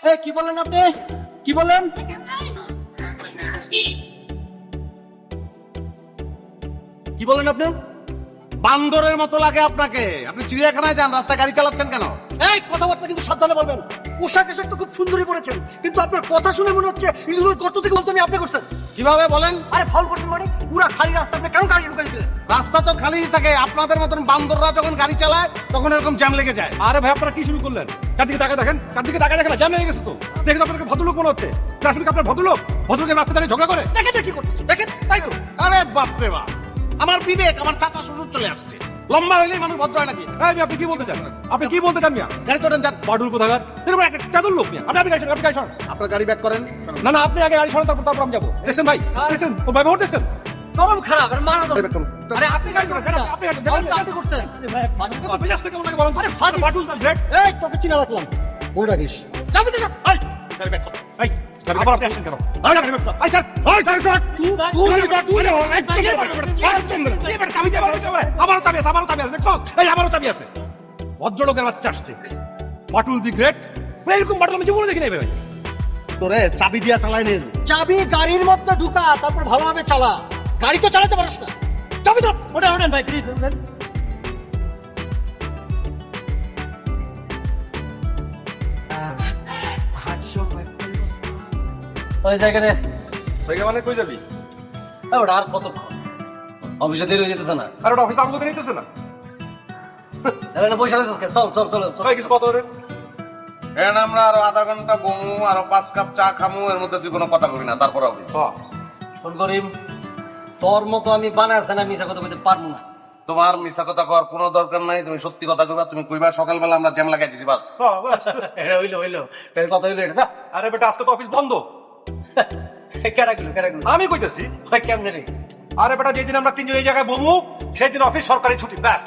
কি বলেন আপনি? কি বলেন? কি বলেন আপনি? বান্দরের মতো লাগে আপনাকে। আপনি চিড়িয়াখানায় যান, রাস্তায় গাড়ি চালাচ্ছেন কেন? এই কথাবার্তা কিন্তু সাবধানে বলবেন। পোশাক আশাক তো খুব সুন্দরই পড়েছেন, কিন্তু আপনার কথা শুনে মনে হচ্ছে এগুলো গর্ত থেকে বলতে আপনি করছেন। কিভাবে বলেন? আরে ফাউল করছেন মানে? পুরা খালি রাস্তা আপনি কেন গাড়ি ঢুকাই দিলেন? রাস্তা তো খালি থাকে, আপনাদের মতন বান্দররা যখন গাড়ি চালায় তখন এরকম জ্যাম লেগে যায়। আরে ভাই আপনারা কি শুরু করলেন? চারদিকে তাকায় দেখেন, চারদিকে তাকায় দেখেন, জ্যাম লেগে গেছে তো। দেখে তো আপনাকে ভদ্রলোক মনে হচ্ছে। আসলে কি আপনার ভদ্রলোক? ভদ্রলোকের রাস্তা দাঁড়িয়ে ঝগড়া করে? দেখেন কি করতেছে, দেখেন তাই তো। আরে বাপরে বাপ, আমার বিবেক, আমার চাচা শ্বশুর চলে আসছে। লম্বা হইলেই মানুষ ভদ্র হয় নাকি? এই আপনি কি বলতে চান? আপনি কি বলতে চান মিয়া? গাড়ি তোলেন যান। পাডুল কোথাকার? এরকম একটা চাদর লোক মিয়া। আপনি গাড়ি সরান, আপনি গাড়ি সরান। আপনার গাড়ি ব্যাক করেন। না না, আপনি আগে গাড়ি সরান, তারপর আমি যাবো। দেখছেন ভাই, দেখছেন ও ভাই ভোট দেখছেন? চরম খারাপ আর মারা গাড়ি back করুন। আরে আপনি গাড়ি সরান, আপনি গাড়ি আপনি করছেন। মেজাজটা কেমন লাগে বলেন তো? আরে ফাজি পাডুল দা গ্রেট। এই তোকে চিনা রাখলাম, মনে রাখিস। যাবি তো যা। এই গাড়ি ব্যাক কর। এই আবার আপনি আসেন কেন? এই গাড়ি ব্যাক কর। এই স্যার, এই গাড়ি ব্যাক। আবারও চাবি আছে। ভদ্রলোকের বাচ্চা আসছে। পাটুল দি গ্রেট। এরকম পাটুল আমি জীবনে দেখি নাই ভাই। তোরে চাবি দিয়া চালাই নেন। চাবি গাড়ির মধ্যে ঢুকা, তারপর ভালোভাবে চালা। গাড়ি তো চালাতে পারিস না। চাবি তো ওঠেন ভাই, প্লিজ ওঠেন। ওই জায়গাতে মানে কই যাবি? ওটা আর কতক্ষণ? অফিসে দেরি হয়ে যেতেছে না? আর ওটা অফিসে আমাকে নিতেছে না। পয়সা চল চল চল চল। ভাই কিছু কথা বলেন। এখন আমরা আরো আধা ঘন্টা বমু, আরো 5 কাপ চা খামু, এর মধ্যে তুই কোনো কথা বলবি না, তারপর অফিস। ফোন করিম, তোর মতো আমি বানাইছে না মিশা কথা বলতে পারবো না। তোমার মিশা কথা কওয়ার কোনো দরকার নাই, তুমি সত্যি কথা কইবা। তুমি কইবা সকালবেলা আমরা জ্যাম লাগাই দিছি, বাস। হইলো হইলো, তোর কথা হইলো এটা না? আরে বেটা আজকে তো অফিস বন্ধ। কেডা গেলো আমি কইতেছি। ভাই কেমনে রে? আরে বেটা যেদিন আমরা তিনজন এই জায়গায় বমু সেই দিন অফিস সরকারি ছুটি, ব্যাস।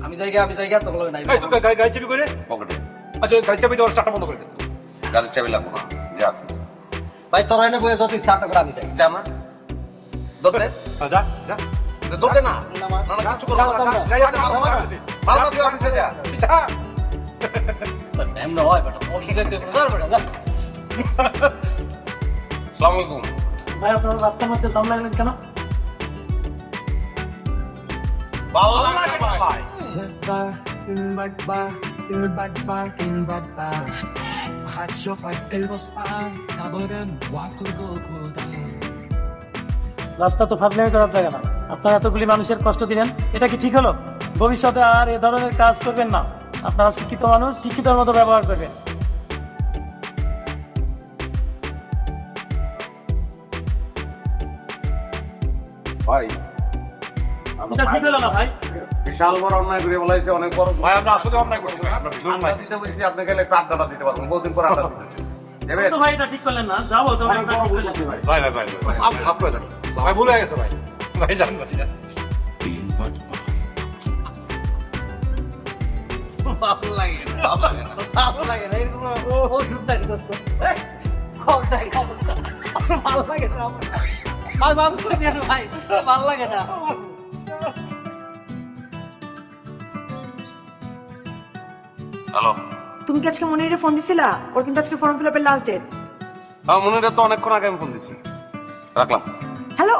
আমি জায়গা তো বলো নাই। এই তোর গাড়ি চাবি করে? পকেটে আচ্ছা গাড়ি চাবি দেওয়ার স্টার্টটা বন্ধ করে দে। গাড়ির চাবি লাগবো না, যা। ভাই তোর এনে বইয়ে যত ইচ্ছা করে আমি যাই। যা আমার ধরতে যা যা। ধরতে না, না, মা। না, না, কিচ্ছু করবো না, যাও, যা, যাও, যা, যা, যাও, ভালো যাও, না, ভালো না, তুই অফিসে যা, যা। এমন হয় বেটা, অফিসে যেতে হবে বেটা, যা। আসসালামু আলাইকুম। ভাই আপনার রাস্তার মধ্যে জাম লাগলেন কেন? ভালো লাগে না ভাই। রাস্তা তো ফাঁকলে করার জায়গা না। আপনারা এতগুলি মানুষের কষ্ট দিলেন, এটা কি ঠিক হলো? ভবিষ্যতে আর এ ধরনের কাজ করবেন না। আপনারা শিক্ষিত মানুষ, শিক্ষিতের মতো ব্যবহার করবেন। ভাই, এটা ঠিক হলো না ভাই। বিশাল বড় অন্যায় করে বলাইছে, অনেক বড়। ভাই আমরা আসলে অন্যায় করছি ভাই, আমরা ভীষণ আমরা অন্যায়। দিতে বলছি, আপনি গেলে একটু আড্ডাটা দিতে পারবেন, বহুদিন পর আড্ডা দিতেছে। এবার তো ভাই এটা ঠিক করলেন না, যাবো তো অনেক বড় ভুল করছি ভাই। ভাই ভাই ভাই ভাই মাফ করে দেন ভাই, ভুল হয়ে গেছে ভাই। ভাই জান ভাই জান। ভালো লাগে না, ভালো লাগে না, এরকম ওষুধ দেয় দোস্ত। ভালো লাগে না ভাই, মাফ করে দিন ভাই, ভালো লাগে না। হ্যালো, তুমি কি আজকে মনিরে ফোন দিছিলা? ওর কিন্তু আজকে ফর্ম ফিল আপের লাস্ট ডেট। মনে তো অনেকক্ষণ আগে আমি ফোন দিচ্ছি, রাখলাম। হ্যালো